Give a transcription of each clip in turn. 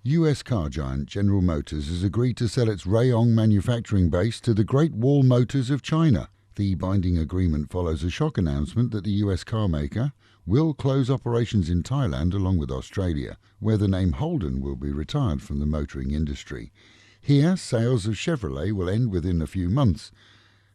US car giant General Motors has agreed to sell its Rayong manufacturing base to the Great Wall Motors of China. The binding agreement follows a shock announcement that the US car maker will close operations in Thailand along with Australia, where the name Holden will be retired from the motoring industry. Here, sales of Chevrolet will end within a few months,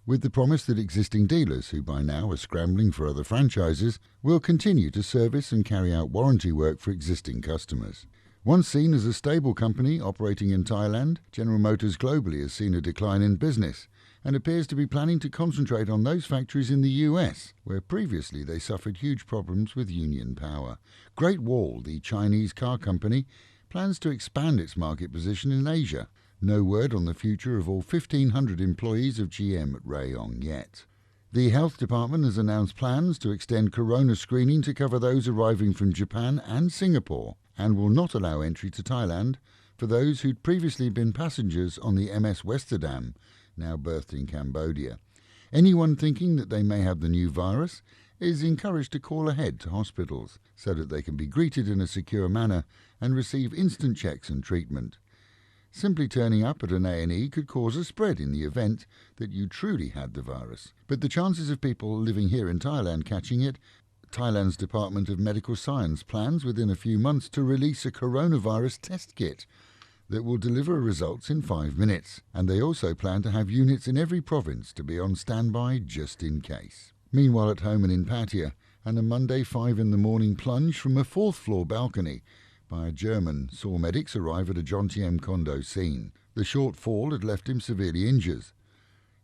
with the promise that existing dealers, who by now are scrambling for other franchises, will continue to service and carry out warranty work for existing customers. Once seen as a stable company operating in Thailand, General Motors globally has seen a decline in business and appears to be planning to concentrate on those factories in the US, where previously they suffered huge problems with union power. Great Wall, the Chinese car company, plans to expand its market position in Asia. No word on the future of all 1,500 employees of GM at Rayong yet. The Health Department has announced plans to extend corona screening to cover those arriving from Japan and Singapore, and will not allow entry to Thailand for those who'd previously been passengers on the MS Westerdam, now berthed in Cambodia. Anyone thinking that they may have the new virus is encouraged to call ahead to hospitals so that they can be greeted in a secure manner and receive instant checks and treatment. Simply turning up at an A&E could cause a spread in the event that you truly had the virus. But the chances of people living here in Thailand catching it, Thailand's Department of Medical Science plans within a few months to release a coronavirus test kit that will deliver results in 5 minutes. And they also plan to have units in every province to be on standby just in case. Meanwhile, at home and in Pattaya, and a Monday 5 a.m. plunge from a 4th floor balcony by a German saw medics arrive at a Jontiam condo scene. The short fall had left him severely injured.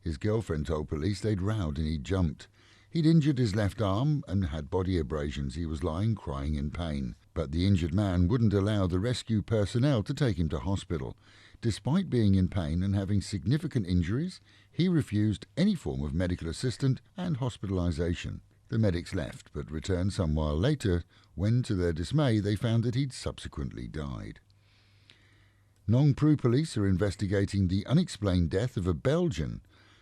His girlfriend told police they'd rowed and he'd jumped. He'd injured his left arm and had body abrasions. He was lying crying in pain. But the injured man wouldn't allow the rescue personnel to take him to hospital. Despite being in pain and having significant injuries, he refused any form of medical assistance and hospitalisation. The medics left, but returned some while later when, to their dismay, they found that he'd subsequently died. Nong Pru police are investigating the unexplained death of a Belgian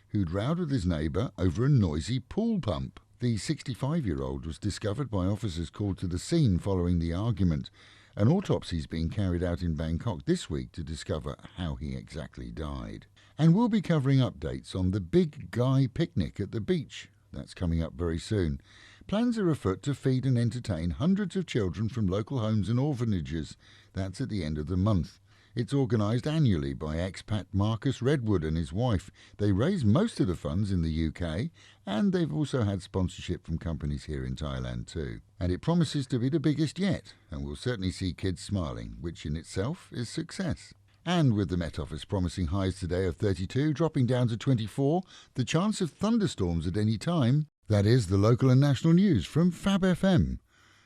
who'd rowed with his neighbour over a noisy pool pump. The 65-year-old was discovered by officers called to the scene following the argument. An autopsy's been carried out in Bangkok this week to discover how he exactly died. And we'll be covering updates on the Big Guy picnic at the beach. That's coming up very soon. Plans are afoot to feed and entertain hundreds of children from local homes and orphanages. That's at the end of the month. It's organised annually by expat Marcus Redwood and his wife. They raise most of the funds in the UK, and they've also had sponsorship from companies here in Thailand too. And it promises to be the biggest yet, and will certainly see kids smiling, which in itself is success. And with the Met Office promising highs today of 32, dropping down to 24, the chance of thunderstorms at any time. That is the local and national news from Fab FM.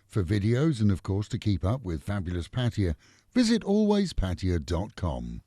For videos and of course to keep up with fabulous Pattaya, visit alwayspattaya.com.